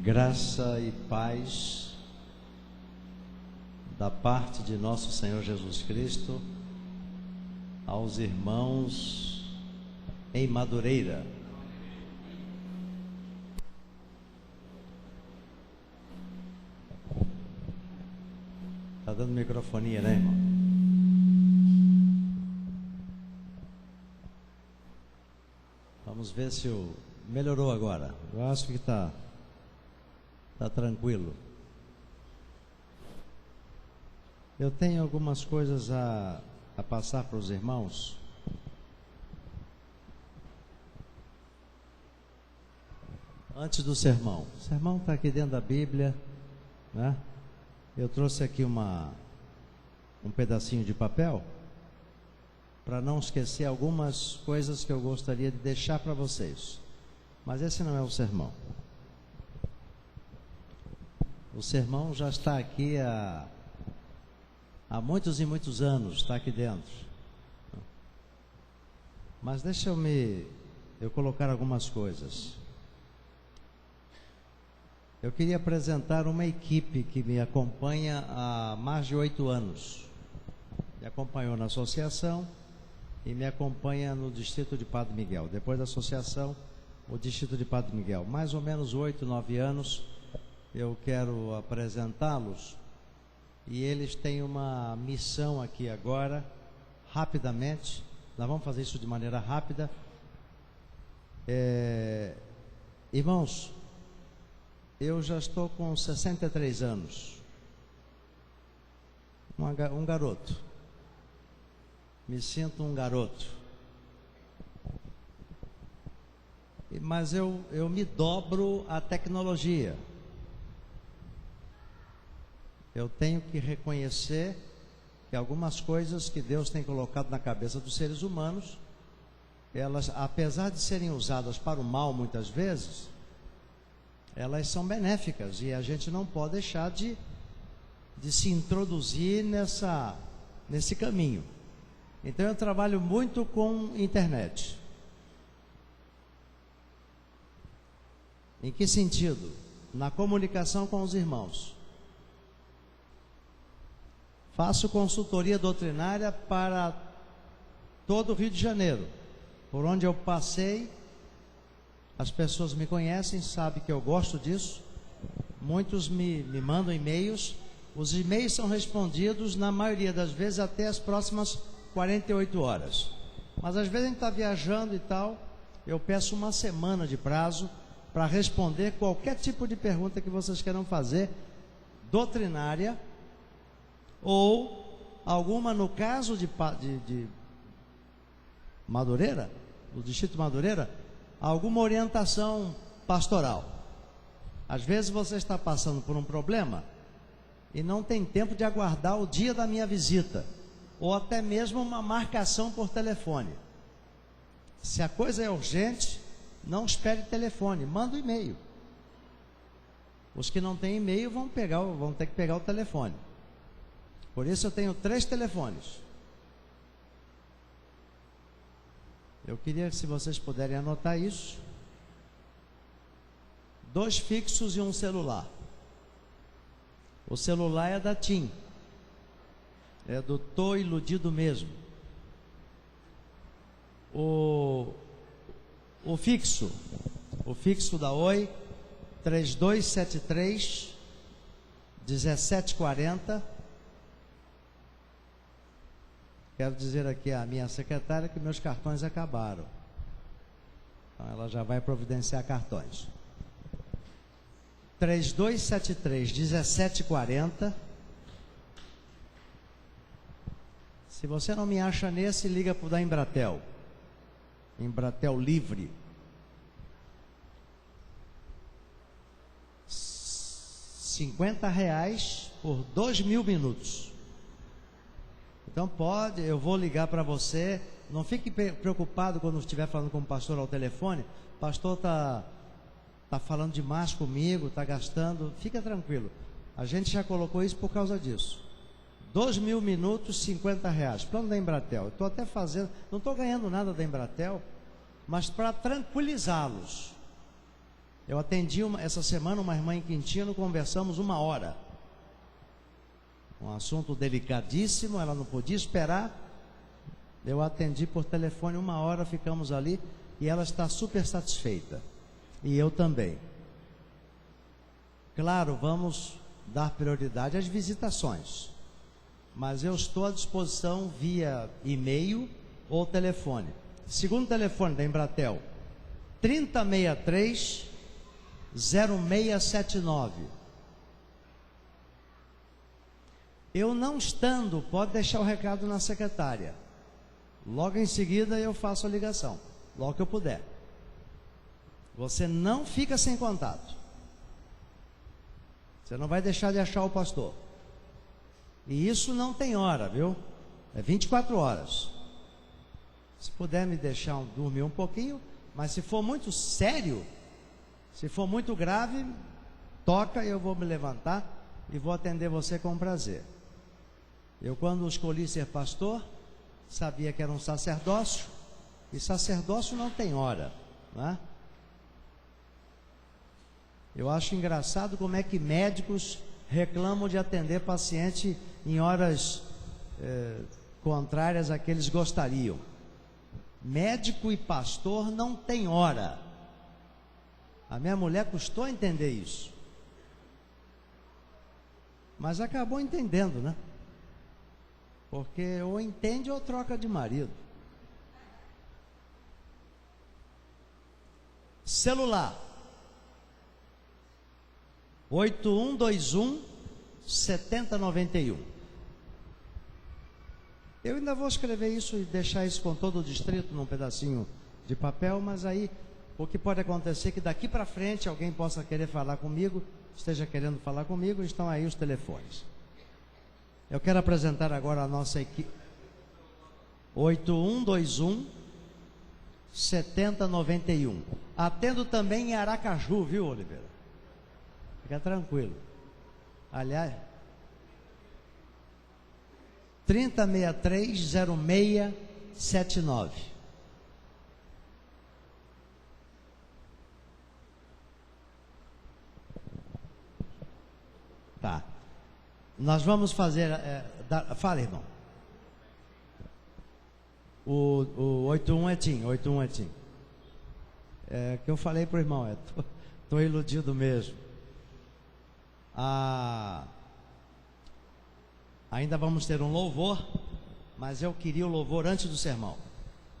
Graça e paz da parte de nosso Senhor Jesus Cristo aos irmãos em Madureira. Tá dando microfonia, né, irmão? Vamos ver se melhorou agora. Eu acho que está tranquilo. Eu tenho algumas coisas a passar para os irmãos. Antes do sermão. O sermão está aqui dentro da Bíblia, né? Eu trouxe aqui um pedacinho de papel para não esquecer algumas coisas que eu gostaria de deixar para vocês. Mas esse não é o sermão. O sermão já está aqui há muitos e muitos anos, está aqui dentro. Mas deixa eu colocar algumas coisas. Eu queria apresentar uma equipe que me acompanha há mais de 8 anos. Me acompanhou na associação e me acompanha no distrito de Padre Miguel. Depois da associação, o distrito de Padre Miguel. Mais ou menos 8, 9 anos. Eu quero apresentá-los e eles têm uma missão aqui agora, rapidamente. Nós vamos fazer isso de maneira rápida. Irmãos, eu já estou com 63 anos. Um garoto. Me sinto um garoto. Mas eu me dobro à tecnologia. Eu tenho que reconhecer que algumas coisas que Deus tem colocado na cabeça dos seres humanos, elas, apesar de serem usadas para o mal muitas vezes, elas são benéficas e a gente não pode deixar de se introduzir nesse caminho. Então eu trabalho muito com internet. Em que sentido? Na comunicação com os irmãos. Faço consultoria doutrinária para todo o Rio de Janeiro. Por onde eu passei, as pessoas me conhecem, sabem que eu gosto disso. Muitos me mandam e-mails. Os e-mails são respondidos, na maioria das vezes, até as próximas 48 horas. Mas às vezes a gente está viajando e tal, eu peço uma semana de prazo para responder qualquer tipo de pergunta que vocês queiram fazer, doutrinária, ou alguma, no caso de Madureira, do distrito de Madureira, alguma orientação pastoral. Às vezes você está passando por um problema e não tem tempo de aguardar o dia da minha visita, ou até mesmo uma marcação por telefone. Se a coisa é urgente, não espere telefone, manda um e-mail. Os que não têm e-mail vão ter que pegar o telefone. Por isso eu tenho 3 telefones. Eu queria, se vocês puderem anotar isso. 2 fixos e um celular. O celular é da TIM. É do Tô Iludido mesmo. O fixo da Oi, 3273 1740. Quero dizer aqui à minha secretária que meus cartões acabaram. Então ela já vai providenciar cartões. 3273 1740. Se você não me acha nesse, liga para o da Embratel. Embratel Livre. R$50 por 2.000 minutos. Então eu vou ligar para você. Não fique preocupado quando estiver falando com o pastor ao telefone. O pastor está falando demais comigo, está gastando. Fica tranquilo. A gente já colocou isso por causa disso. 2.000 minutos, R$50. Plano da Embratel. Estou até fazendo, não estou ganhando nada da Embratel, mas para tranquilizá-los. Eu atendi essa semana uma irmã em Quintino, conversamos 1 hora. Um assunto delicadíssimo, ela não podia esperar. Eu atendi por telefone 1 hora, ficamos ali e ela está super satisfeita. E eu também. Claro, vamos dar prioridade às visitações, mas eu estou à disposição via e-mail ou telefone. Segundo telefone da Embratel, 3063-0679. Eu não estando, pode deixar o recado na secretária. Logo em seguida eu faço a ligação, logo que eu puder. Você não fica sem contato. Você não vai deixar de achar o pastor. E isso não tem hora, viu? É 24 horas. Se puder me deixar dormir um pouquinho, mas se for muito sério, se for muito grave, toca e eu vou me levantar e vou atender você com prazer. Eu, quando escolhi ser pastor, sabia que era um sacerdócio, e sacerdócio não tem hora, não é? Eu acho engraçado como é que médicos reclamam de atender paciente em horas contrárias a que eles gostariam. Médico e pastor não tem hora. A minha mulher custou a entender isso, mas acabou entendendo, né? Porque ou entende ou troca de marido. Celular 8121-7091. Eu ainda vou escrever isso e deixar isso com todo o distrito num pedacinho de papel, mas aí o que pode acontecer é que daqui para frente alguém possa querer falar comigo, esteja querendo falar comigo, estão aí os telefones. Eu quero apresentar agora a nossa equipe. 8121-7091. Atendo também em Aracaju, viu, Oliveira? Fica tranquilo. Aliás, 3063-0679. Tá. Nós vamos fazer... fala, irmão. O 81 é Tim, 81 é Tim. É que eu falei para o irmão, tô iludido mesmo. Ainda vamos ter um louvor, mas eu queria o louvor antes do sermão.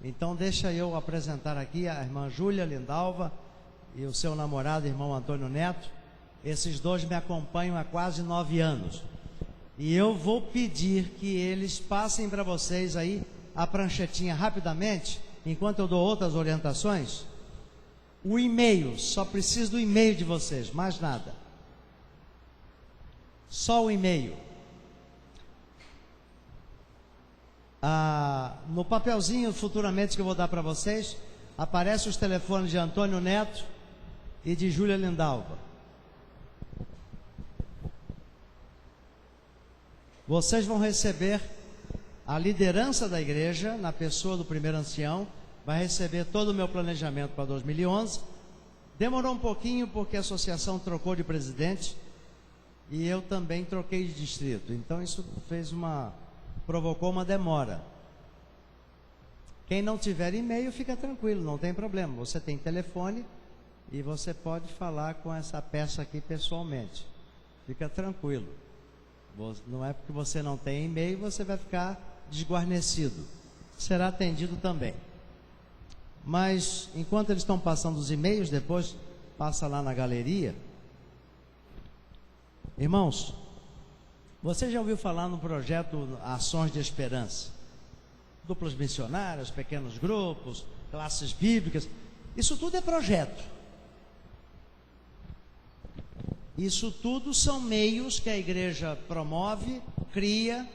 Então deixa eu apresentar aqui a irmã Júlia Lindalva e o seu namorado, irmão Antônio Neto. Esses dois me acompanham há quase 9 anos. E eu vou pedir que eles passem para vocês aí a pranchetinha rapidamente, enquanto eu dou outras orientações. O e-mail, só preciso do e-mail de vocês, mais nada. Só o e-mail. No papelzinho futuramente que eu vou dar para vocês, aparece os telefones de Antônio Neto e de Júlia Lindalva. Vocês vão receber a liderança da igreja, na pessoa do primeiro ancião, vai receber todo o meu planejamento para 2011. Demorou um pouquinho porque a associação trocou de presidente e eu também troquei de distrito. Então isso provocou uma demora. Quem não tiver e-mail, fica tranquilo, não tem problema. Você tem telefone e você pode falar com essa peça aqui pessoalmente. Fica tranquilo. Não é porque você não tem e-mail, você vai ficar desguarnecido. Será atendido também. Mas, enquanto eles estão passando os e-mails, depois passa lá na galeria. Irmãos, você já ouviu falar no projeto Ações de Esperança? Duplas missionárias, pequenos grupos, classes bíblicas. Isso tudo é projeto. Isso tudo são meios que a igreja promove, cria,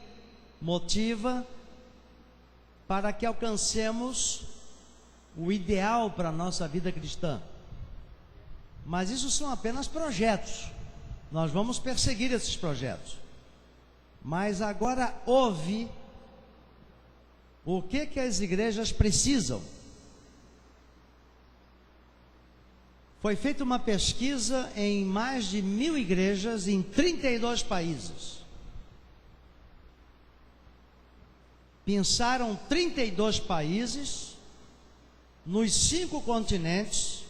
motiva, para que alcancemos o ideal para a nossa vida cristã. Mas isso são apenas projetos. Nós vamos perseguir esses projetos. Mas agora ouve o que as igrejas precisam. Foi feita uma pesquisa em mais de 1.000 igrejas em 32 países. Pensaram 32 países, nos 5 continentes,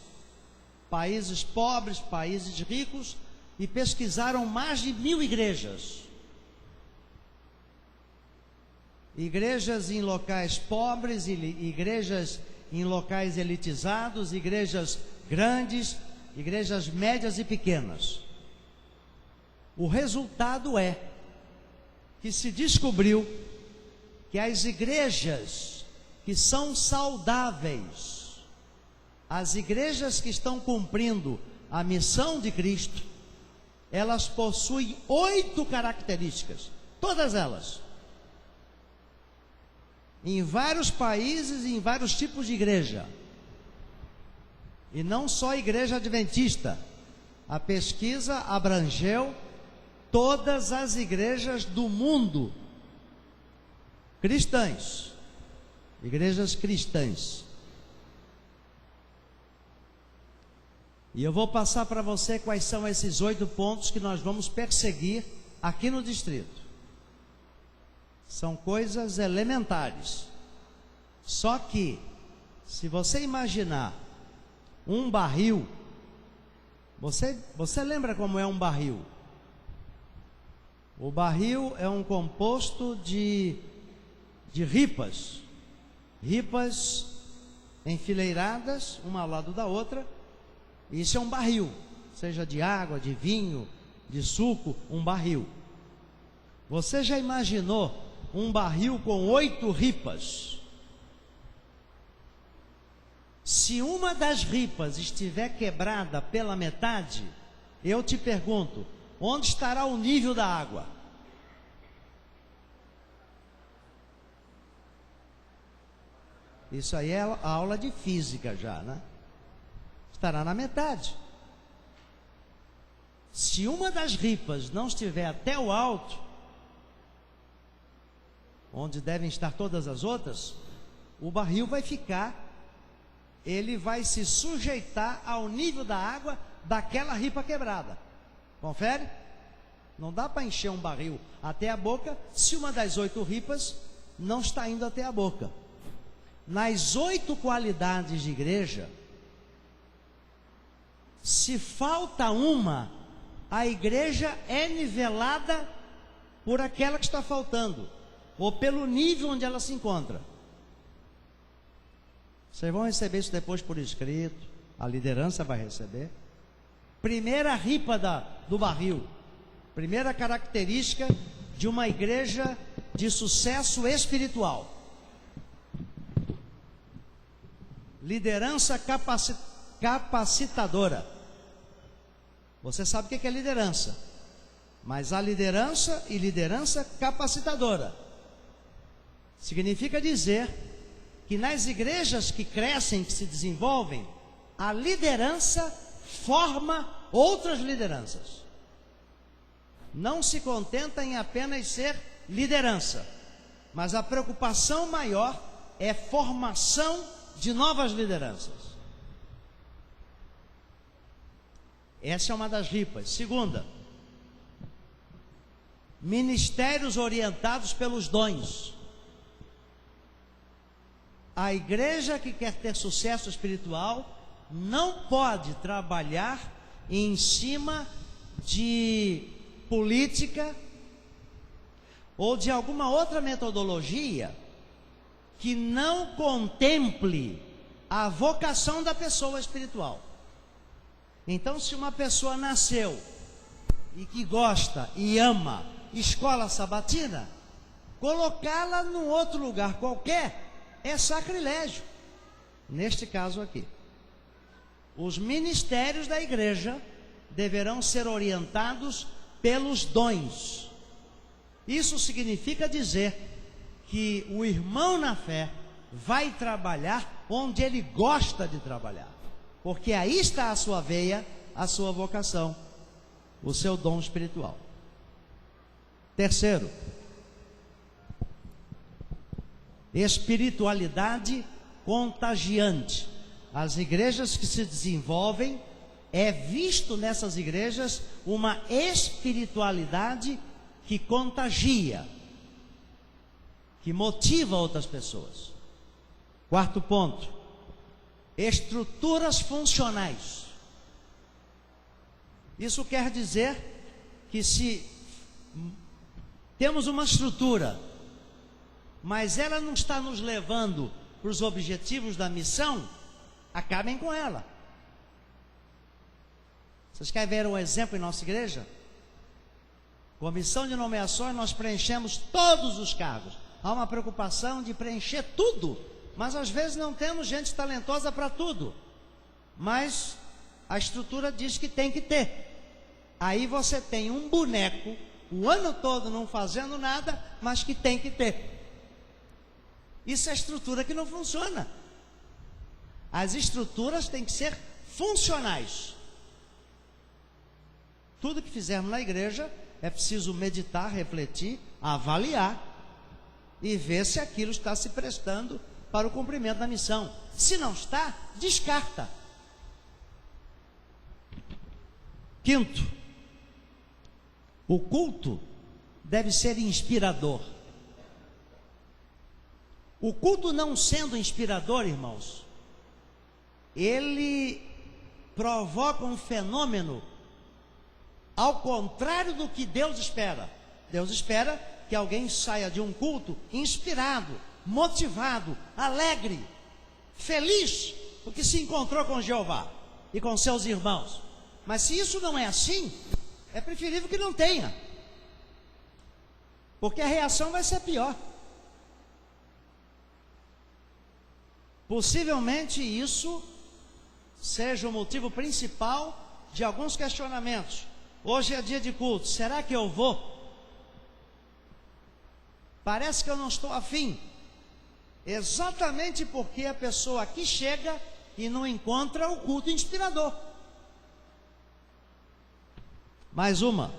países pobres, países ricos, e pesquisaram mais de 1.000 igrejas. Igrejas em locais pobres, igrejas em locais elitizados, igrejas grandes, igrejas médias e pequenas. O resultado é que se descobriu que as igrejas que são saudáveis, as igrejas que estão cumprindo a missão de Cristo, elas possuem 8 características, todas elas, em vários países e em vários tipos de igreja, e não só igreja adventista. A pesquisa abrangeu todas as igrejas do mundo, cristãs, igrejas cristãs. E eu vou passar para você quais são esses 8 pontos que nós vamos perseguir aqui no distrito. São coisas elementares. Só que, se você imaginar um barril, você lembra como é um barril? O barril é um composto de ripas enfileiradas, uma ao lado da outra. Isso é um barril, seja de água, de vinho, de suco, um barril. Você já imaginou um barril com 8 ripas? Se uma das ripas estiver quebrada pela metade, eu te pergunto, onde estará o nível da água? Isso aí é a aula de física já, né? Estará na metade. Se uma das ripas não estiver até o alto, onde devem estar todas as outras, o barril vai ficar, ele vai se sujeitar ao nível da água daquela ripa quebrada. Confere? Não dá para encher um barril até a boca se uma das 8 ripas não está indo até a boca. Nas 8 qualidades de igreja, se falta uma, a igreja é nivelada por aquela que está faltando, ou pelo nível onde ela se encontra. Vocês vão receber isso depois por escrito, a liderança vai receber. Primeira ripa do barril, primeira característica de uma igreja de sucesso espiritual: liderança capacitadora. Você sabe o que é liderança, mas há liderança e liderança capacitadora. Significa dizer que nas igrejas que crescem, que se desenvolvem, a liderança forma outras lideranças. Não se contenta em apenas ser liderança, mas a preocupação maior é formação de novas lideranças. Essa é uma das ripas. Segunda, ministérios orientados pelos dons. A igreja que quer ter sucesso espiritual não pode trabalhar em cima de política ou de alguma outra metodologia que não contemple a vocação da pessoa espiritual. Então, se uma pessoa nasceu e que gosta e ama escola sabatina, colocá-la num outro lugar qualquer é sacrilégio. Neste caso aqui, os ministérios da igreja deverão ser orientados pelos dons. Isso significa dizer que o irmão na fé vai trabalhar onde ele gosta de trabalhar, porque aí está a sua veia, a sua vocação, o seu dom espiritual. Terceiro, espiritualidade contagiante. As igrejas que se desenvolvem é visto nessas igrejas uma espiritualidade que contagia, que motiva outras pessoas. Quarto ponto: estruturas funcionais. Isso quer dizer que se temos uma estrutura, mas ela não está nos levando para os objetivos da missão, acabem com ela. Vocês querem ver um exemplo em nossa igreja? Comissão de nomeações, nós preenchemos todos os cargos. Há uma preocupação de preencher tudo, mas às vezes não temos gente talentosa para tudo. Mas a estrutura diz que tem que ter. Aí você tem um boneco o ano todo não fazendo nada, mas que tem que ter. Isso é estrutura que não funciona. As estruturas têm que ser funcionais. Tudo que fizermos na igreja é preciso meditar, refletir, avaliar e ver se aquilo está se prestando para o cumprimento da missão. Se não está, descarta. Quinto, o culto deve ser inspirador. O culto não sendo inspirador, irmãos, ele provoca um fenômeno ao contrário do que Deus espera. Deus espera que alguém saia de um culto inspirado, motivado, alegre, feliz, porque se encontrou com Jeová e com seus irmãos. Mas se isso não é assim, é preferível que não tenha, porque a reação vai ser pior. Possivelmente isso seja o motivo principal de alguns questionamentos. Hoje é dia de culto, será que eu vou? Parece que eu não estou afim. Exatamente porque a pessoa aqui chega e não encontra o culto inspirador. Mais uma.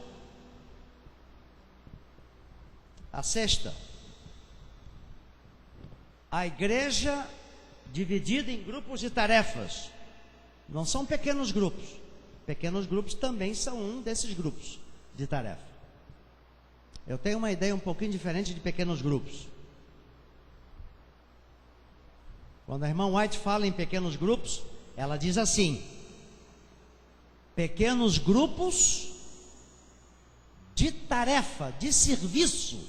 A sexta. A igreja dividida em grupos de tarefas. Não são pequenos grupos. Pequenos grupos também são um desses grupos de tarefa. Eu tenho uma ideia um pouquinho diferente de pequenos grupos. Quando a irmã White fala em pequenos grupos, ela diz assim: pequenos grupos de tarefa, de serviço.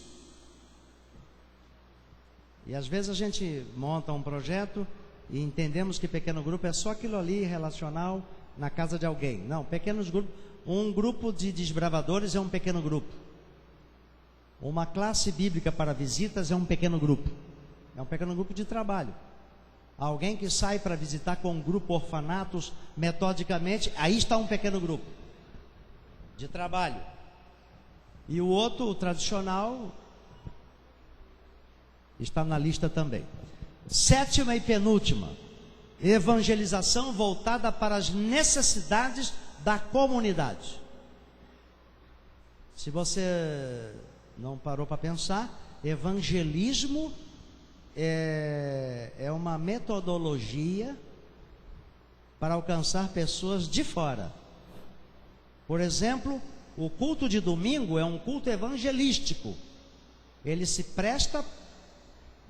E às vezes a gente monta um projeto e entendemos que pequeno grupo é só aquilo ali relacional na casa de alguém. Não, pequenos grupos. Um grupo de desbravadores é um pequeno grupo. Uma classe bíblica para visitas é um pequeno grupo. É um pequeno grupo de trabalho. Alguém que sai para visitar com um grupo orfanatos metodicamente, aí está um pequeno grupo de trabalho. E o outro, o tradicional, está na lista também. Sétima e penúltima: evangelização voltada para as necessidades da comunidade. Se você não parou para pensar, evangelismo é uma metodologia para alcançar pessoas de fora. Por exemplo, o culto de domingo é um culto evangelístico. Ele se presta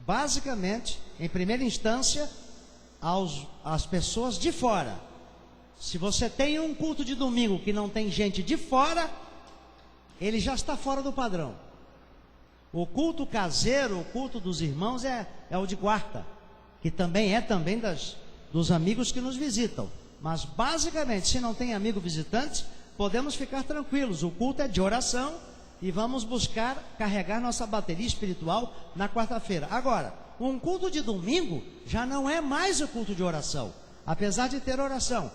basicamente, em primeira instância, às pessoas de fora. Se você tem um culto de domingo que não tem gente de fora, ele já está fora do padrão. O culto caseiro, o culto dos irmãos é o de quarta, que também é dos amigos que nos visitam. Mas basicamente, se não tem amigo visitante, podemos ficar tranquilos. O culto é de oração e vamos buscar carregar nossa bateria espiritual na quarta-feira. Agora, um culto de domingo já não é mais o culto de oração, apesar de ter oração.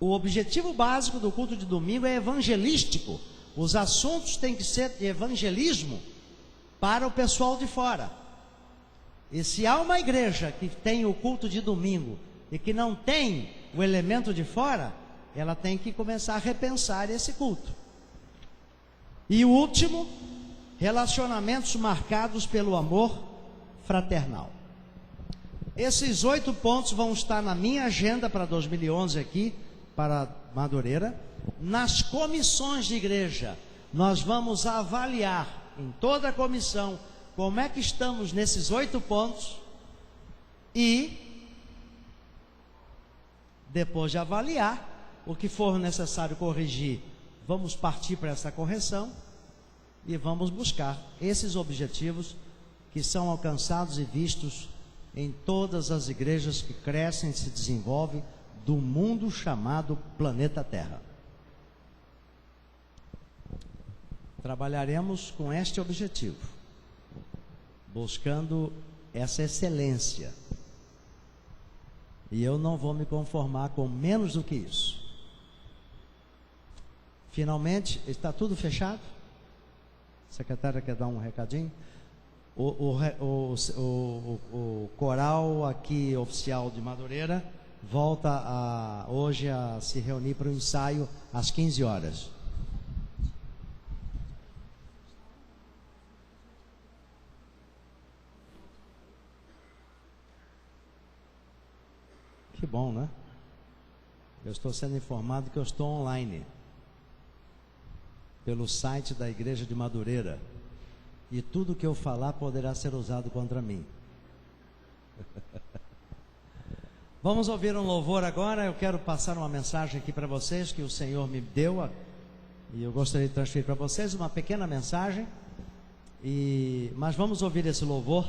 O objetivo básico do culto de domingo é evangelístico. Os assuntos têm que ser de evangelismo para o pessoal de fora. E se há uma igreja que tem o culto de domingo e que não tem o elemento de fora, ela tem que começar a repensar esse culto. E o último, relacionamentos marcados pelo amor fraternal. Esses 8 pontos vão estar na minha agenda para 2011 aqui, para Madureira. Nas comissões de igreja, nós vamos avaliar em toda a comissão como é que estamos nesses 8 pontos e, depois de avaliar, o que for necessário corrigir, vamos partir para essa correção e vamos buscar esses objetivos que são alcançados e vistos em todas as igrejas que crescem e se desenvolvem do mundo chamado planeta Terra. Trabalharemos com este objetivo, buscando essa excelência. E eu não vou me conformar com menos do que isso. Finalmente, está tudo fechado? A secretária quer dar um recadinho? O coral aqui oficial de Madureira volta hoje a se reunir para o ensaio às 15 horas. Que bom, né? Eu estou sendo informado que eu estou online pelo site da Igreja de Madureira. E tudo que eu falar poderá ser usado contra mim. Vamos ouvir um louvor agora. Eu quero passar uma mensagem aqui para vocês que o Senhor me deu. E eu gostaria de transferir para vocês uma pequena mensagem. Mas vamos ouvir esse louvor.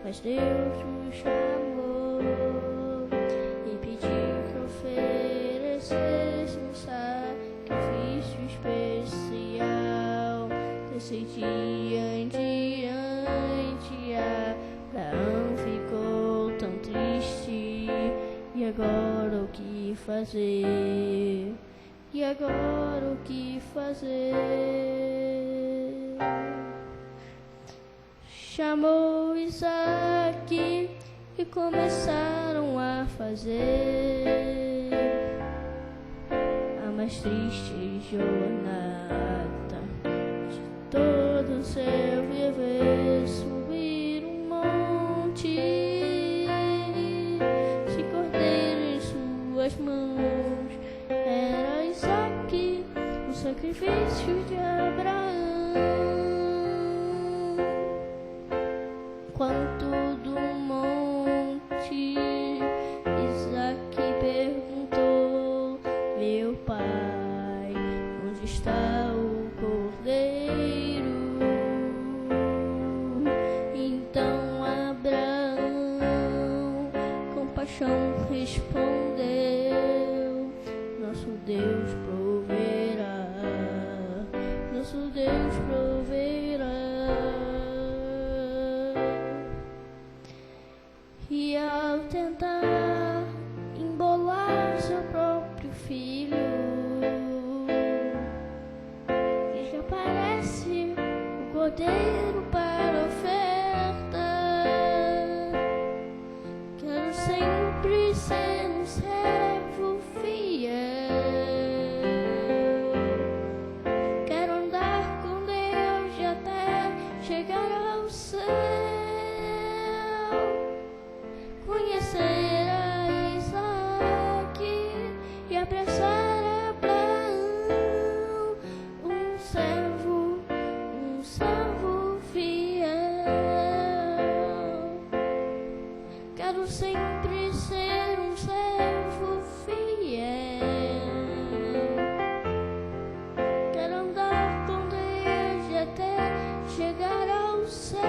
Mas Deus me chamou e pediu que oferecesse um sacrifício especial. Desse dia em diante Abraão ficou tão triste. E agora o que fazer? E agora o que fazer? Chamou Isaque e começaram a fazer a mais triste jornada de todo o seu viver. Subir um monte, se cordeiro em suas mãos, era Isaque, o sacrifício de Abraão. Quanto do monte, Isaque perguntou: meu pai, onde está o cordeiro? Então Abraão, com paixão, respondeu: nosso Deus proverá, nosso Deus proverá. E ao tentar embolar seu próprio filho, já aparece o cordeiro para a oferta. chegar ao céu, conhecer a Isaac e apressar Abraão, um servo fiel. Quero sempre ser um servo fiel. Quero andar com Deus até chegar ao céu,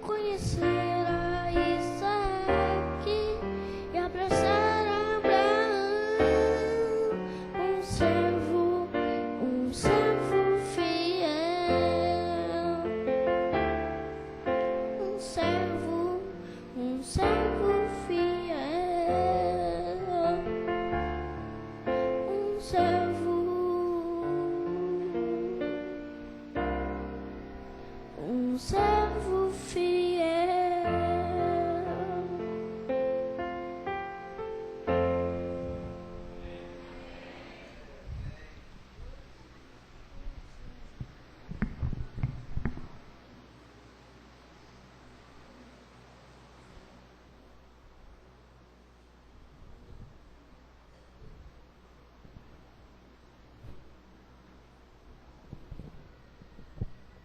conhecer a Isaac e abraçar Abraão, um servo fiel, um servo fiel, um servo fiel.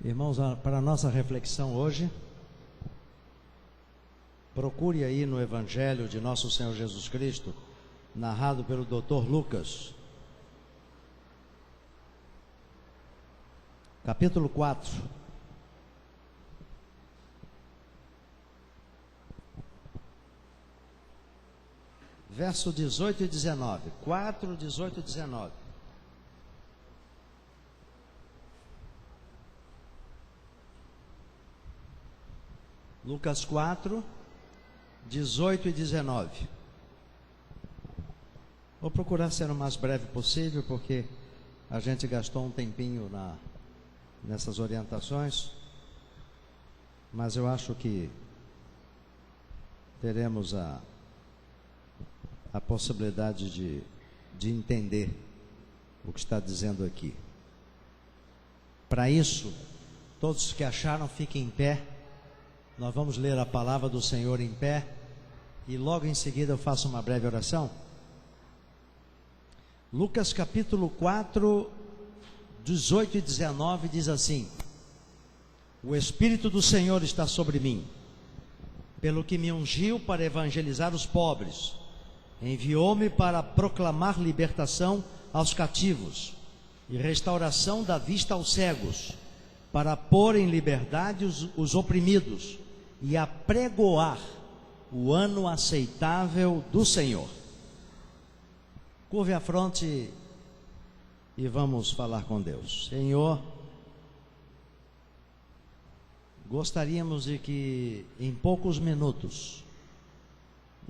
Irmãos, para a nossa reflexão hoje, procure aí no Evangelho de Nosso Senhor Jesus Cristo, narrado pelo Dr. Lucas, capítulo 4. Verso 18 e 19. 4, 18 e 19. Lucas 4, 18 e 19. Vou procurar ser o mais breve possível, porque a gente gastou um tempinho nessas orientações, mas eu acho que teremos a possibilidade de entender o que está dizendo aqui. Para isso, todos que acharam, fiquem em pé. Nós vamos ler a palavra do Senhor em pé e logo em seguida eu faço uma breve oração. Lucas capítulo 4, 18 e 19 diz assim: O Espírito do Senhor está sobre mim, pelo que me ungiu para evangelizar os pobres, enviou-me para proclamar libertação aos cativos e restauração da vista aos cegos, para pôr em liberdade os oprimidos e apregoar o ano aceitável do Senhor. Curve a fronte e vamos falar com Deus. Senhor, gostaríamos de que em poucos minutos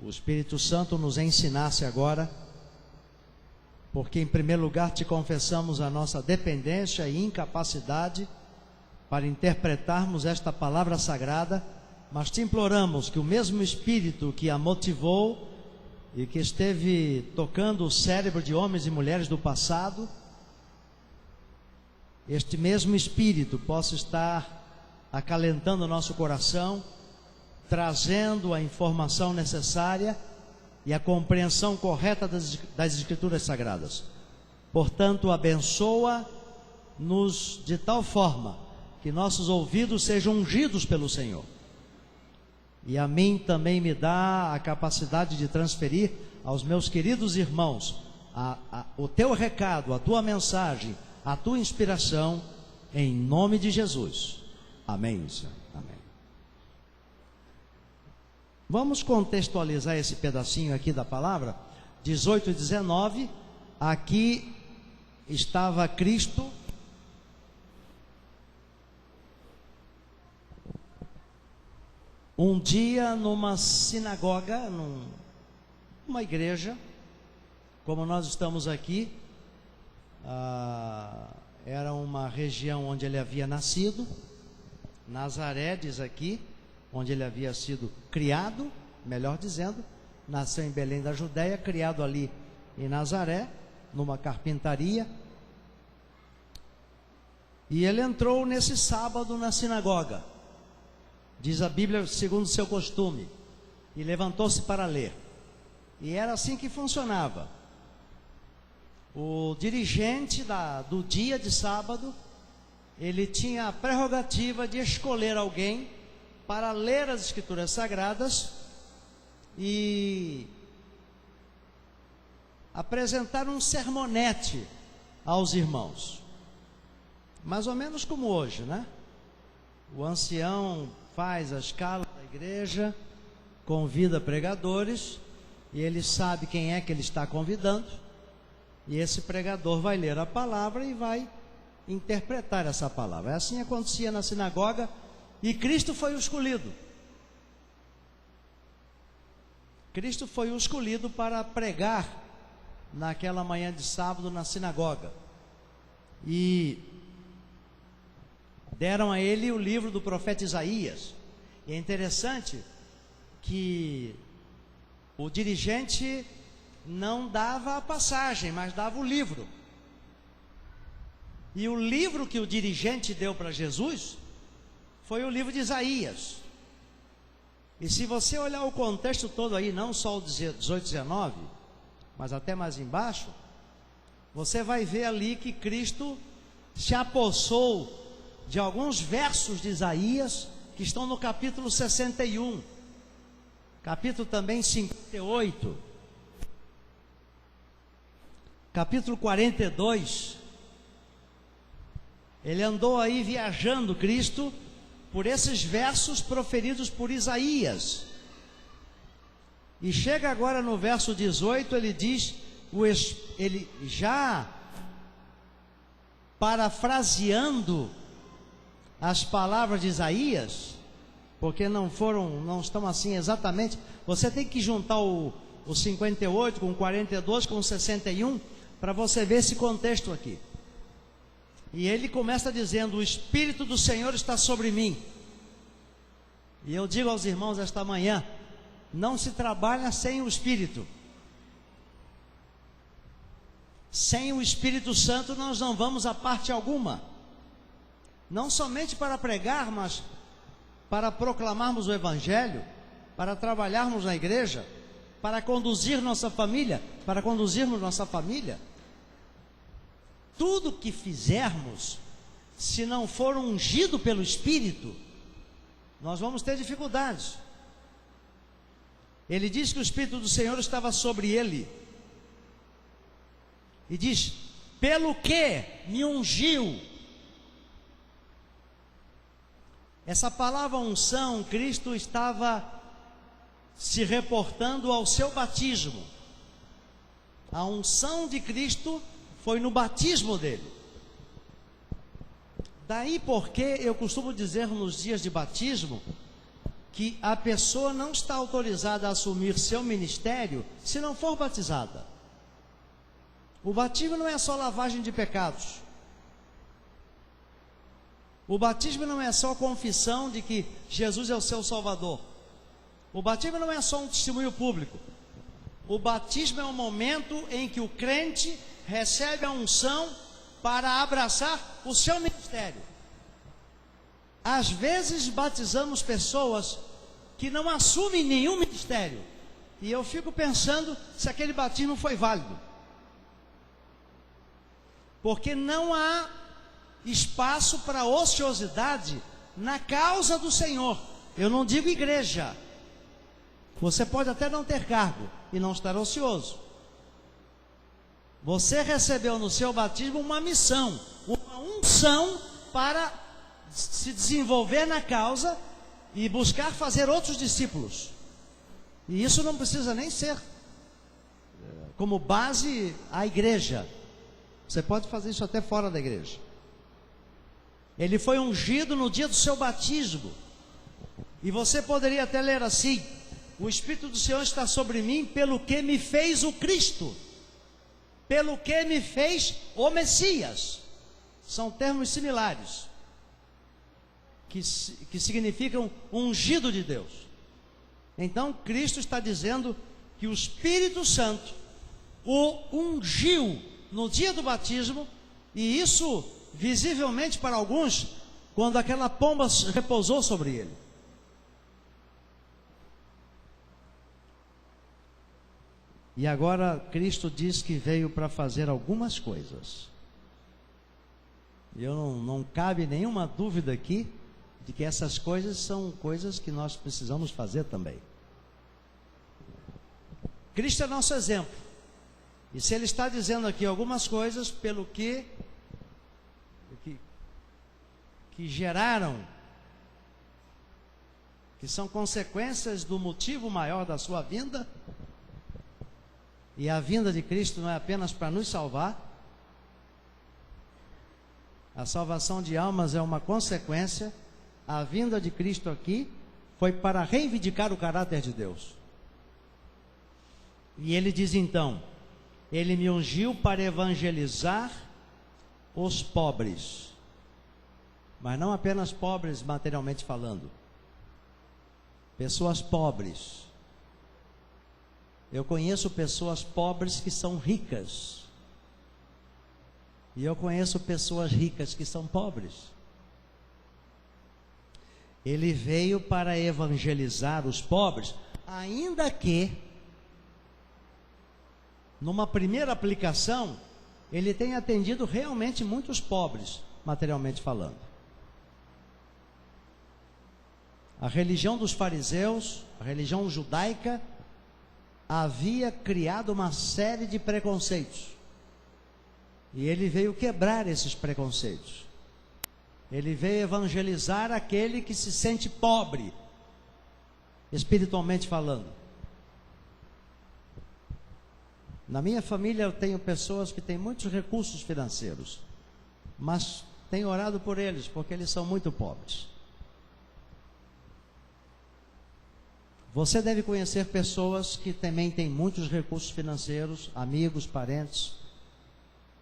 o Espírito Santo nos ensinasse agora, porque em primeiro lugar te confessamos a nossa dependência e incapacidade para interpretarmos esta palavra sagrada, mas te imploramos que o mesmo Espírito que a motivou e que esteve tocando o cérebro de homens e mulheres do passado, este mesmo Espírito possa estar acalentando o nosso coração, trazendo a informação necessária e a compreensão correta das Escrituras Sagradas. Portanto, abençoa-nos de tal forma que nossos ouvidos sejam ungidos pelo Senhor. E a mim também me dá a capacidade de transferir aos meus queridos irmãos o teu recado, a tua mensagem, a tua inspiração, em nome de Jesus. Amém, Senhor. Amém. Vamos contextualizar esse pedacinho aqui da palavra, 18 e 19. Aqui estava Cristo um dia numa sinagoga, numa igreja, como nós estamos aqui. Era uma região onde ele havia nascido, Nazaré diz aqui, onde ele havia sido criado, melhor dizendo, nasceu em Belém da Judéia, criado ali em Nazaré, numa carpintaria. E ele entrou nesse sábado na sinagoga, diz a Bíblia, segundo o seu costume, e levantou-se para ler. E era assim que funcionava. O dirigente do dia de sábado, ele tinha a prerrogativa de escolher alguém para ler as Escrituras Sagradas e apresentar um sermonete aos irmãos. Mais ou menos como hoje, né? O ancião faz a escala da igreja, convida pregadores, e ele sabe quem é que ele está convidando, e esse pregador vai ler a palavra e vai interpretar essa palavra. Assim acontecia na sinagoga, e Cristo foi o escolhido. Cristo foi o escolhido para pregar naquela manhã de sábado na sinagoga. E deram a ele o livro do profeta Isaías. E é interessante que o dirigente não dava a passagem, mas dava o livro. E o livro que o dirigente deu para Jesus foi o livro de Isaías. E se você olhar o contexto todo aí, não só o 18, 19, mas até mais embaixo, você vai ver ali que Cristo se apossou de alguns versos de Isaías que estão no capítulo 61, capítulo também 58, capítulo 42. Ele andou aí viajando, Cristo, por esses versos proferidos por Isaías. E chega agora no verso 18, ele diz, ele já parafraseando as palavras de Isaías, porque não estão assim exatamente. Você tem que juntar o 58 com o 42 com o 61 para você ver esse contexto aqui. E ele começa dizendo: o Espírito do Senhor está sobre mim. E eu digo aos irmãos esta manhã: não se trabalha sem o Espírito. Sem o Espírito Santo nós não vamos a parte alguma. Não somente para pregar, mas para proclamarmos o Evangelho, para trabalharmos na igreja, para conduzir nossa família, para conduzirmos nossa família. Tudo que fizermos, se não for ungido pelo Espírito, nós vamos ter dificuldades. Ele diz que o Espírito do Senhor estava sobre ele. E diz: pelo que me ungiu. Essa palavra unção, Cristo estava se reportando ao seu batismo. A unção de Cristo foi no batismo dele. Daí porque eu costumo dizer nos dias de batismo que a pessoa não está autorizada a assumir seu ministério se não for batizada. O batismo não é só lavagem de pecados. O batismo não é só confissão de que Jesus é o seu Salvador. O batismo não é só um testemunho público. O batismo é um momento em que o crente recebe a unção para abraçar o seu ministério. Às vezes batizamos pessoas que não assumem nenhum ministério, e eu fico pensando se aquele batismo foi válido, porque não há espaço para ociosidade na causa do Senhor. Eu não digo igreja. Você pode até não ter cargo e não estar ocioso. Você recebeu no seu batismo uma missão, uma unção para se desenvolver na causa e buscar fazer outros discípulos. E isso não precisa nem ser como base a igreja. Você pode fazer isso até fora da igreja. Ele foi ungido no dia do seu batismo. E você poderia até ler assim: o Espírito do Senhor está sobre mim, pelo que me fez o Cristo, pelo que me fez o Messias. São termos similares, que significam ungido de Deus. Então Cristo está dizendo que o Espírito Santo o ungiu no dia do batismo, e isso visivelmente para alguns, quando aquela pomba repousou sobre ele. E agora Cristo diz que veio para fazer algumas coisas. E não cabe nenhuma dúvida aqui de que essas coisas são coisas que nós precisamos fazer também. Cristo é nosso exemplo. E se Ele está dizendo aqui algumas coisas pelo que geraram, que são consequências do motivo maior da sua vinda, e a vinda de Cristo não é apenas para nos salvar, a salvação de almas é uma consequência. A vinda de Cristo aqui foi para reivindicar o caráter de Deus. E Ele diz então: Ele me ungiu para evangelizar os pobres, mas não apenas pobres materialmente falando, pessoas pobres. Eu conheço pessoas pobres que são ricas, e eu conheço pessoas ricas que são pobres. Ele veio para evangelizar os pobres, ainda que, numa primeira aplicação, ele tenha atendido realmente muitos pobres, materialmente falando. A religião dos fariseus, a religião judaica, havia criado uma série de preconceitos. E ele veio quebrar esses preconceitos. Ele veio evangelizar aquele que se sente pobre, espiritualmente falando. Na minha família eu tenho pessoas que têm muitos recursos financeiros, mas tenho orado por eles, porque eles são muito pobres. Você deve conhecer pessoas que também têm muitos recursos financeiros, amigos, parentes,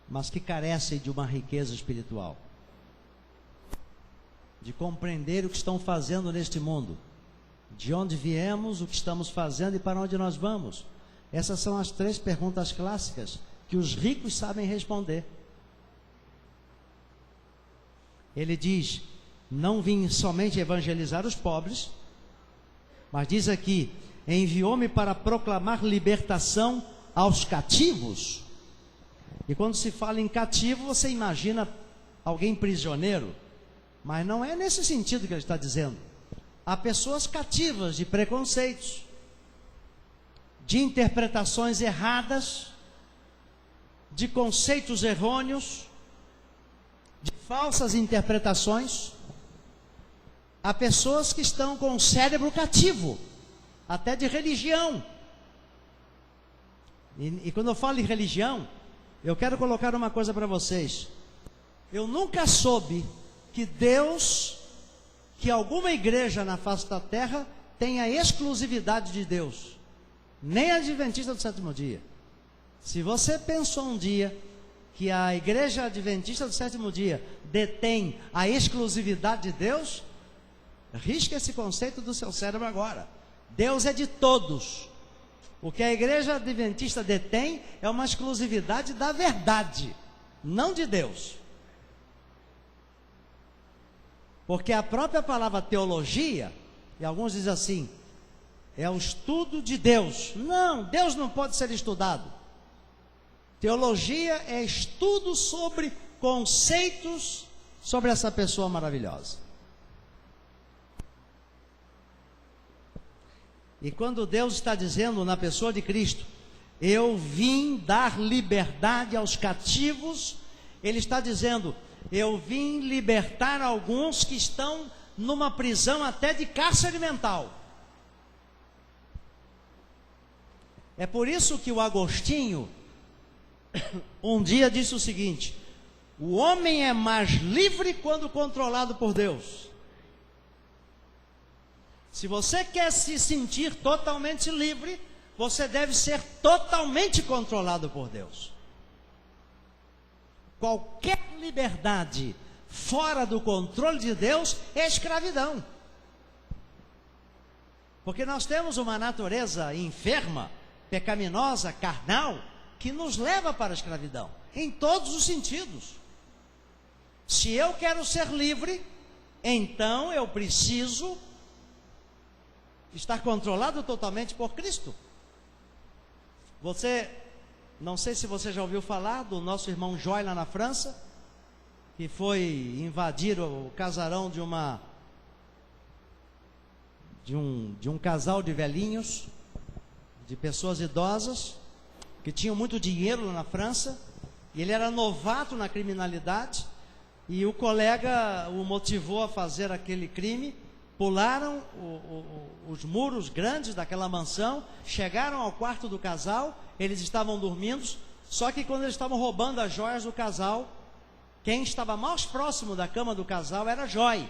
mas que carecem de uma riqueza espiritual, de compreender o que estão fazendo neste mundo, de onde viemos, o que estamos fazendo e para onde nós vamos. Essas são as 3 perguntas clássicas que os ricos sabem responder. Ele diz: não vim somente evangelizar os pobres, mas diz aqui: enviou-me para proclamar libertação aos cativos. E quando se fala em cativo, você imagina alguém prisioneiro, mas não é nesse sentido que ele está dizendo. Há pessoas cativas de preconceitos, de interpretações erradas, de conceitos errôneos, de falsas interpretações. Há pessoas que estão com o cérebro cativo, até de religião. E quando eu falo em religião, eu quero colocar uma coisa para vocês. Eu nunca soube que Deus, que alguma igreja na face da terra tenha a exclusividade de Deus. Nem a Adventista do Sétimo Dia. Se você pensou um dia que a Igreja Adventista do Sétimo Dia detém a exclusividade de Deus, risque esse conceito do seu cérebro agora. Deus é de todos. O que a Igreja Adventista detém é uma exclusividade da verdade, não de Deus. Porque a própria palavra teologia, e alguns dizem assim, é o estudo de Deus. Não, Deus não pode ser estudado. Teologia é estudo sobre conceitos sobre essa pessoa maravilhosa. E quando Deus está dizendo na pessoa de Cristo, eu vim dar liberdade aos cativos, Ele está dizendo, eu vim libertar alguns que estão numa prisão até de cárcere mental. É por isso que o Agostinho um dia disse o seguinte: o homem é mais livre quando controlado por Deus. Se você quer se sentir totalmente livre, você deve ser totalmente controlado por Deus. Qualquer liberdade fora do controle de Deus é escravidão. Porque nós temos uma natureza enferma, pecaminosa, carnal, que nos leva para a escravidão, em todos os sentidos. Se eu quero ser livre, então eu preciso estar controlado totalmente por Cristo. Não sei se você já ouviu falar do nosso irmão Joy lá na França, que foi invadir o casarão de um casal de velhinhos, de pessoas idosas, que tinham muito dinheiro lá na França, e ele era novato na criminalidade, e o colega o motivou a fazer aquele crime. Pularam os muros grandes daquela mansão, chegaram ao quarto do casal, eles estavam dormindo, só que quando eles estavam roubando as joias do casal, quem estava mais próximo da cama do casal era Joy.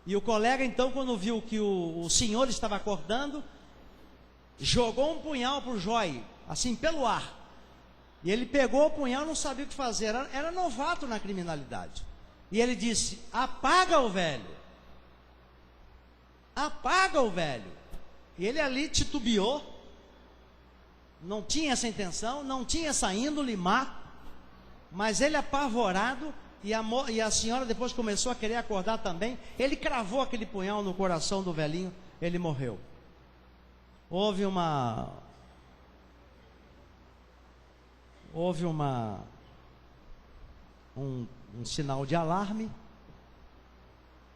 E o colega então, quando viu que o senhor estava acordando, jogou um punhal para o Joy, assim pelo ar. E ele pegou o punhal, não sabia o que fazer, era novato na criminalidade. E ele disse: apaga o velho. Apaga o velho. E ele ali titubeou. Não tinha essa intenção, não tinha essa índole má. Mas ele apavorado, e a senhora depois começou a querer acordar também. Ele cravou aquele punhal no coração do velhinho, ele morreu. Houve um sinal de alarme,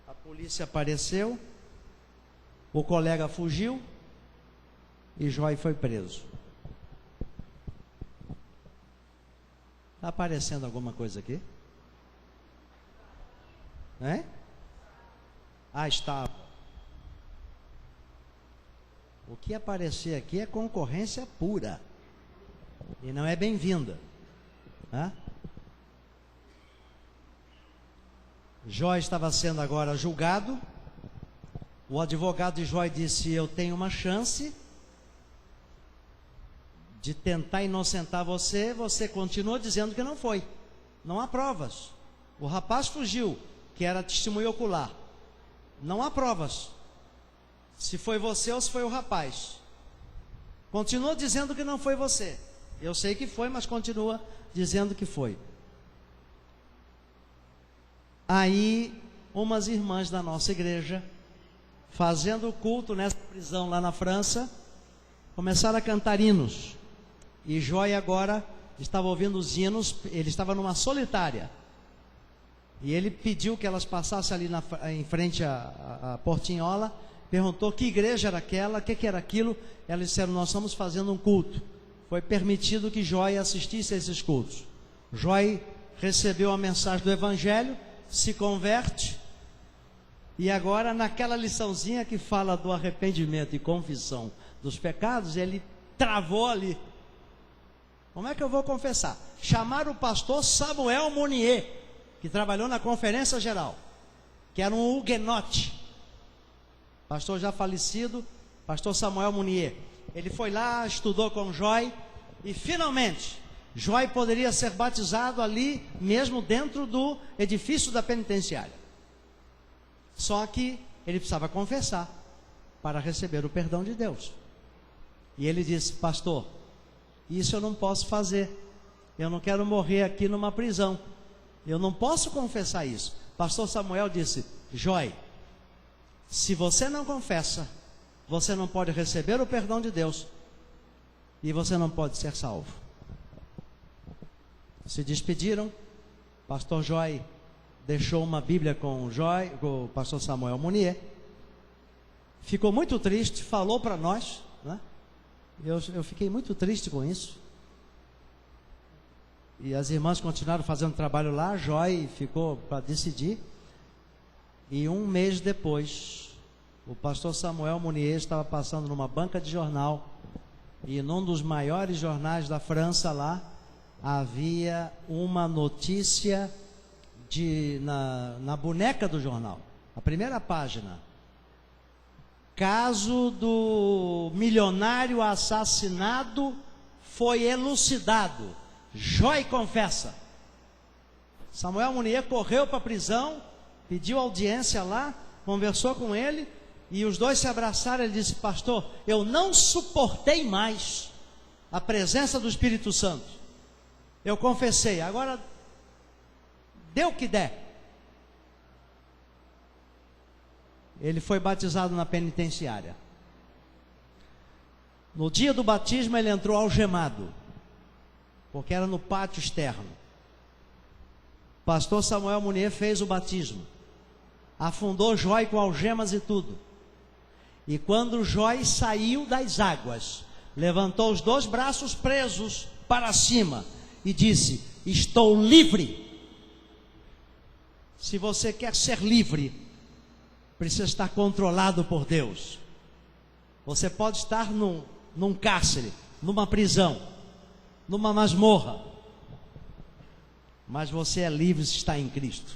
a polícia apareceu, o colega fugiu e Joy foi preso. Está aparecendo alguma coisa aqui? Hein? Ah, estava. O que aparecer aqui é concorrência pura e não é bem-vinda. Joy estava sendo agora julgado. O advogado de Joy disse: eu tenho uma chance de tentar inocentar você. Você continua dizendo que não foi, não há provas. O rapaz fugiu, que era testemunho ocular, não há provas se foi você ou se foi o rapaz. Continua dizendo que não foi você. Eu sei que foi, mas continua dizendo que foi. Aí, umas irmãs da nossa igreja, fazendo o culto nessa prisão lá na França, começaram a cantar hinos. E Joy agora estava ouvindo os hinos, ele estava numa solitária. E ele pediu que elas passassem ali em frente à portinhola, perguntou que igreja era aquela, o que era aquilo. Elas disseram: nós estamos fazendo um culto. Foi permitido que Joy assistisse a esses cultos. Joy recebeu a mensagem do Evangelho, se converte, e agora naquela liçãozinha que fala do arrependimento e confissão dos pecados, ele travou ali. Como é que eu vou confessar? Chamaram o pastor Samuel Mounier, que trabalhou na Conferência Geral, que era um huguenote, pastor já falecido, pastor Samuel Mounier. Ele foi lá, estudou com Joy, e finalmente Joy poderia ser batizado ali mesmo dentro do edifício da penitenciária. Só que ele precisava confessar para receber o perdão de Deus. E ele disse: pastor, isso eu não posso fazer. Eu não quero morrer aqui numa prisão. Eu não posso confessar isso. Pastor Samuel disse: Joy, se você não confessa, você não pode receber o perdão de Deus e você não pode ser salvo. Se despediram. Pastor Joy deixou uma Bíblia com o pastor Samuel Mounier. Ficou muito triste, falou para nós, né? Eu fiquei muito triste com isso. E as irmãs continuaram fazendo trabalho lá. Joy ficou para decidir. E um mês depois, o pastor Samuel Mounier estava passando numa banca de jornal, e num dos maiores jornais da França lá, havia uma notícia na boneca do jornal, a primeira página: caso do milionário assassinado foi elucidado, Joy confessa. Samuel Mounier correu para a prisão, pediu audiência lá, conversou com ele, e os dois se abraçaram. Ele disse: pastor, eu não suportei mais a presença do Espírito Santo. Eu confessei, agora dê o que der. Ele foi batizado na penitenciária. No dia do batismo ele entrou algemado, porque era no pátio externo. Pastor Samuel Munier fez o batismo, afundou Jói com algemas e tudo. E quando Jói saiu das águas, levantou os 2 braços presos para cima e disse: estou livre. Se você quer ser livre, precisa estar controlado por Deus. Você pode estar num cárcere, numa prisão, numa masmorra, mas você é livre se está em Cristo,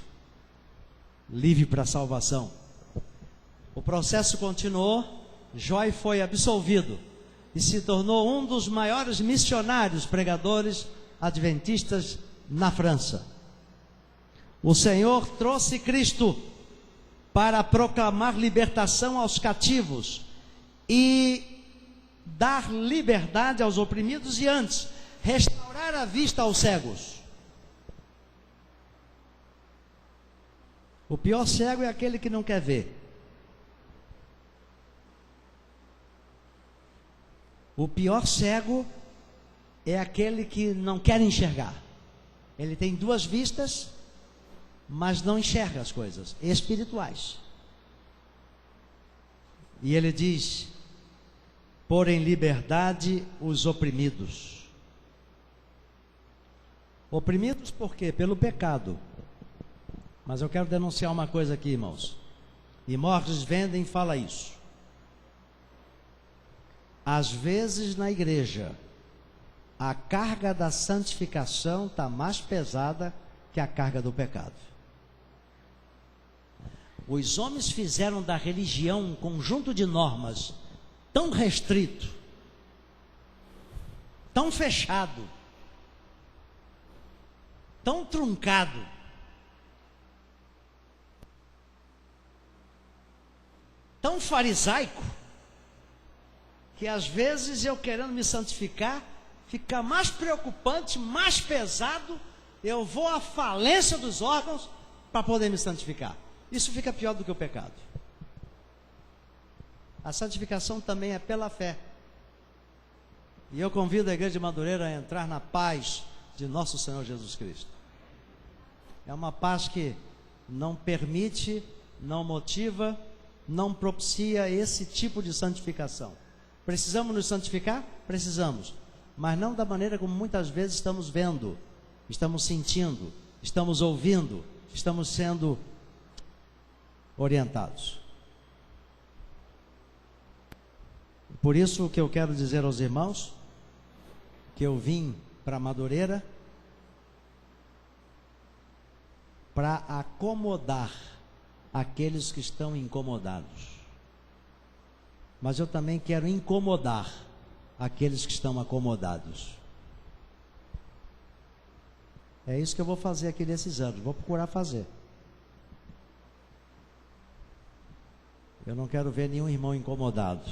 livre para a salvação. O processo continuou. Jói foi absolvido e se tornou um dos maiores missionários pregadores adventistas na França. O Senhor trouxe Cristo para proclamar libertação aos cativos e dar liberdade aos oprimidos e antes, restaurar a vista aos cegos. O pior cego é aquele que não quer ver. O pior cego é aquele que não quer enxergar. Ele tem 2 vistas, mas não enxerga as coisas espirituais. E ele diz: pôr em liberdade os oprimidos. Oprimidos por quê? Pelo pecado. Mas eu quero denunciar uma coisa aqui, irmãos. E Morris Venden fala isso. Às vezes na igreja, a carga da santificação está mais pesada que a carga do pecado. Os homens fizeram da religião um conjunto de normas tão restrito, tão fechado, tão truncado, tão farisaico, que às vezes eu querendo me santificar, fica mais preocupante, mais pesado, eu vou à falência dos órgãos para poder me santificar. Isso fica pior do que o pecado. A santificação também é pela fé. E eu convido a igreja de Madureira a entrar na paz de nosso Senhor Jesus Cristo. É uma paz que não permite, não motiva, não propicia esse tipo de santificação. Precisamos nos santificar? Precisamos. Mas não da maneira como muitas vezes estamos vendo, estamos sentindo, estamos ouvindo, estamos sendo orientados. Por isso que eu quero dizer aos irmãos que eu vim para Madureira para acomodar aqueles que estão incomodados. Mas eu também quero incomodar aqueles que estão acomodados. É isso que eu vou fazer aqui nesses anos, vou procurar fazer. Eu não quero ver nenhum irmão incomodado.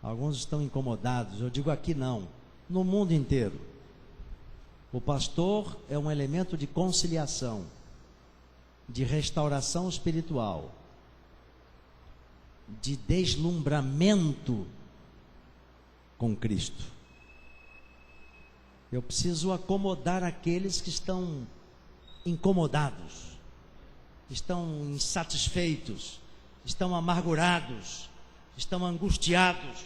Alguns estão incomodados, eu digo aqui não, no mundo inteiro. O pastor é um elemento de conciliação, de restauração espiritual, de deslumbramento com Cristo. Eu preciso acomodar aqueles que estão incomodados, estão insatisfeitos, estão amargurados, estão angustiados,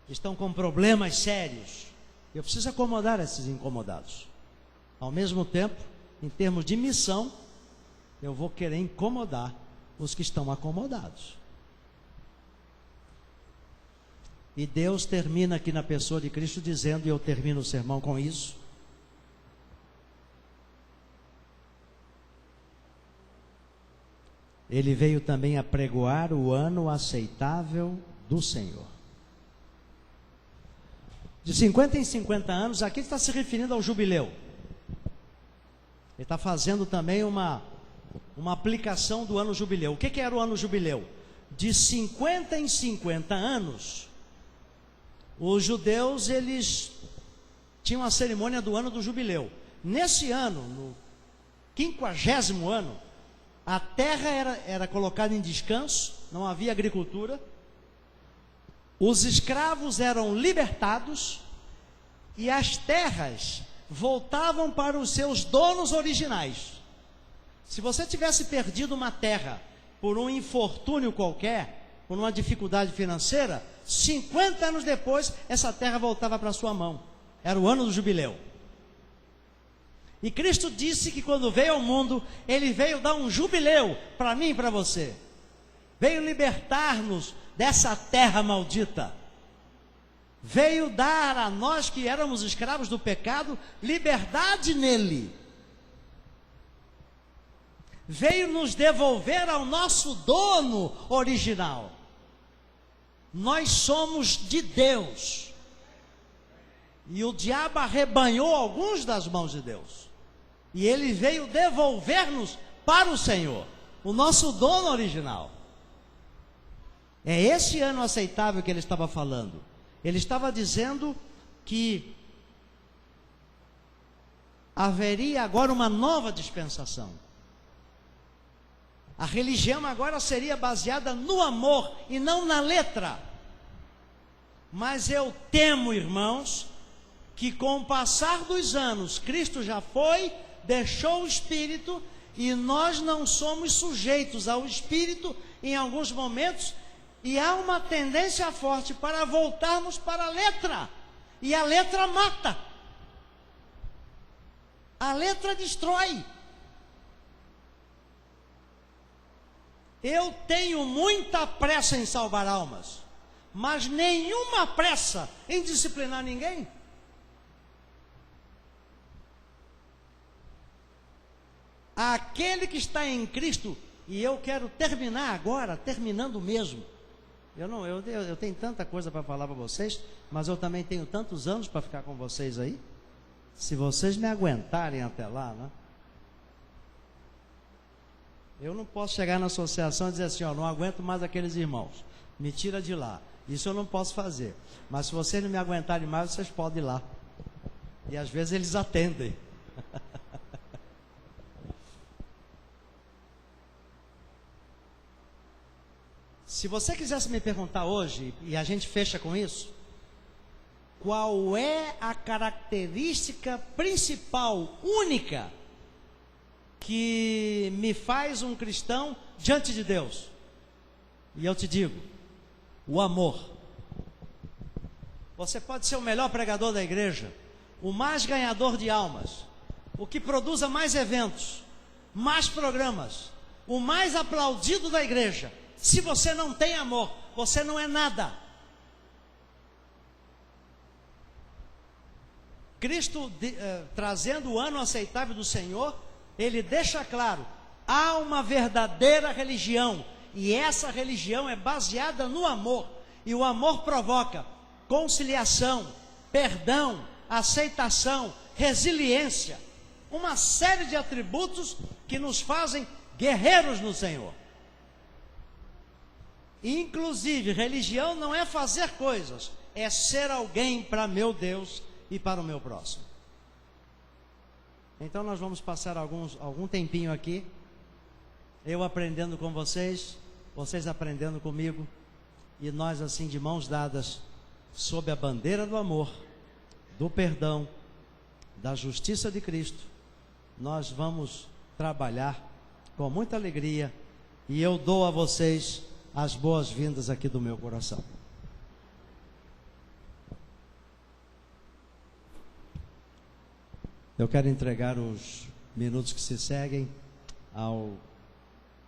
estão com problemas sérios. Eu preciso acomodar esses incomodados. Ao mesmo tempo, em termos de missão, eu vou querer incomodar os que estão acomodados. E Deus termina aqui na pessoa de Cristo dizendo, e eu termino o sermão com isso: Ele veio também apregoar o ano aceitável do Senhor. De 50 em 50 anos, aqui ele está se referindo ao jubileu. Ele está fazendo também uma aplicação do ano jubileu. O que era o ano jubileu? De 50 em 50 anos, os judeus, eles tinha uma cerimônia do ano do jubileu. Nesse ano, no 50º ano, a terra era colocada em descanso, não havia agricultura, os escravos eram libertados e as terras voltavam para os seus donos originais. Se você tivesse perdido uma terra por um infortúnio qualquer, por uma dificuldade financeira, 50 anos depois, essa terra voltava para a sua mão. Era o ano do jubileu. E Cristo disse que quando veio ao mundo, Ele veio dar um jubileu para mim e para você. Veio libertar-nos dessa terra maldita. Veio dar a nós que éramos escravos do pecado, liberdade nele. Veio nos devolver ao nosso dono original. Nós somos de Deus. E o diabo arrebanhou alguns das mãos de Deus. E ele veio devolver-nos para o Senhor, o nosso dono original. É esse ano aceitável que ele estava falando. Ele estava dizendo que haveria agora uma nova dispensação. A religião agora seria baseada no amor e não na letra. Mas eu temo, irmãos, que com o passar dos anos, Cristo já foi, deixou o Espírito, e nós não somos sujeitos ao Espírito em alguns momentos, e há uma tendência forte para voltarmos para a letra, e a letra mata, a letra destrói. Eu tenho muita pressa em salvar almas, mas nenhuma pressa em disciplinar ninguém. Aquele que está em Cristo, e eu quero terminar agora, terminando mesmo. Eu tenho tanta coisa para falar para vocês, mas eu também tenho tantos anos para ficar com vocês aí. Se vocês me aguentarem até lá, né? Eu não posso chegar na associação e dizer assim, ó, não aguento mais aqueles irmãos, me tira de lá. Isso eu não posso fazer. Mas se vocês não me aguentarem mais, vocês podem ir lá. E às vezes eles atendem. Se você quisesse me perguntar hoje, e a gente fecha com isso, qual é a característica principal, única, que me faz um cristão diante de Deus? E eu te digo, o amor. Você pode ser o melhor pregador da igreja, o mais ganhador de almas, o que produza mais eventos, mais programas, o mais aplaudido da igreja. Se você não tem amor, você não é nada. Cristo, trazendo o ano aceitável do Senhor, Ele deixa claro, há uma verdadeira religião, e essa religião é baseada no amor, e o amor provoca conciliação, perdão, aceitação, resiliência, uma série de atributos que nos fazem guerreiros no Senhor. Inclusive, religião não é fazer coisas, é ser alguém para meu Deus e para o meu próximo. Então nós vamos passar algum tempinho aqui, eu aprendendo com vocês, vocês aprendendo comigo, e nós assim de mãos dadas, sob a bandeira do amor, do perdão, da justiça de Cristo, nós vamos trabalhar com muita alegria, e eu dou a vocês as boas-vindas aqui do meu coração. Eu quero entregar os minutos que se seguem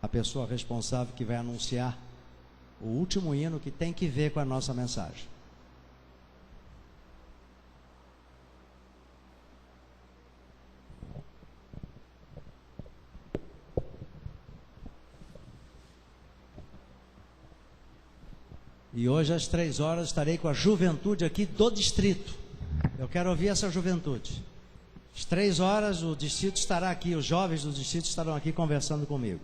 a pessoa responsável que vai anunciar o último hino que tem que ver com a nossa mensagem. E hoje às 3 horas estarei com a juventude aqui do distrito. Eu quero ouvir essa juventude. Às 3 horas o distrito estará aqui, os jovens do distrito estarão aqui conversando comigo.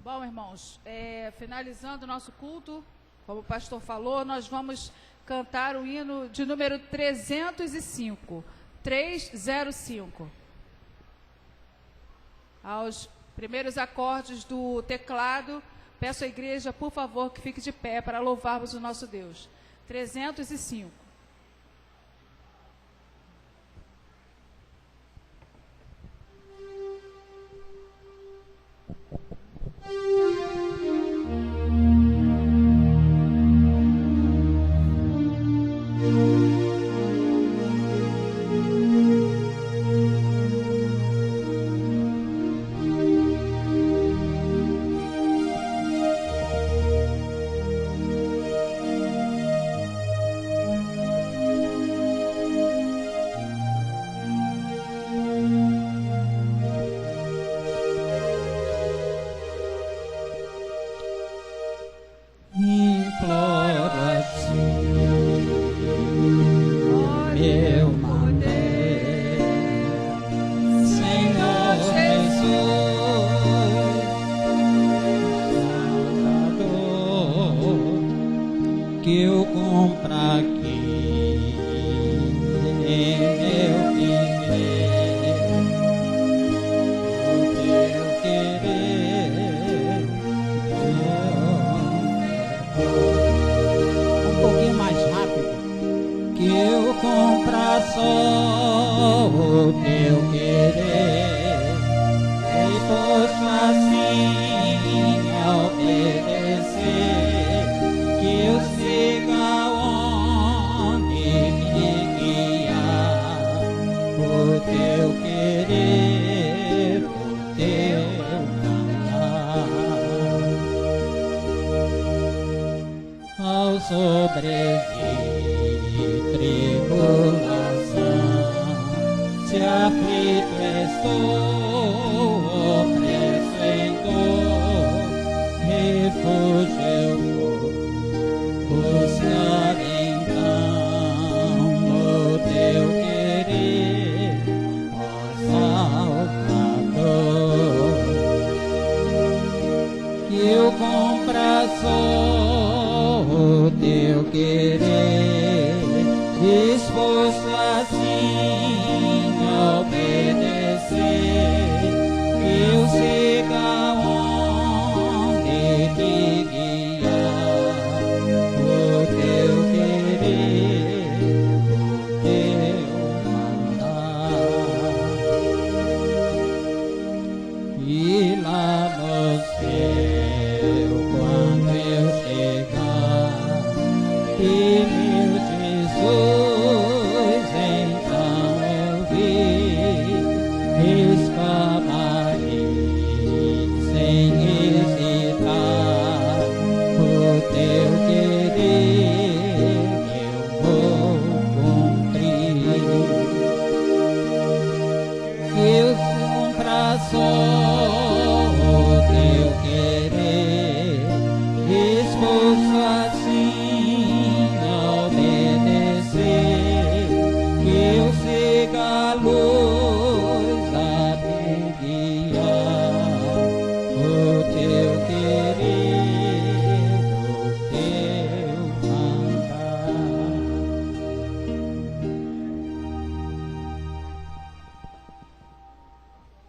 Bom, irmãos, finalizando o nosso culto, como o pastor falou, nós vamos cantar o hino de número 305. 305. Aos primeiros acordes do teclado, peço à igreja, por favor, que fique de pé para louvarmos o nosso Deus. 305.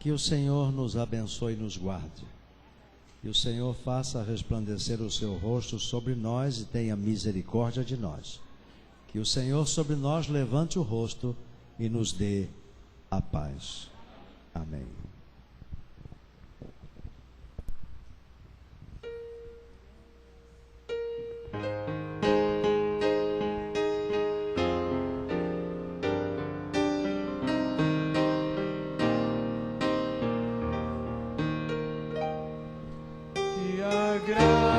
Que o Senhor nos abençoe e nos guarde. Que o Senhor faça resplandecer o seu rosto sobre nós e tenha misericórdia de nós. Que o Senhor sobre nós levante o rosto e nos dê a paz. Amém. Graça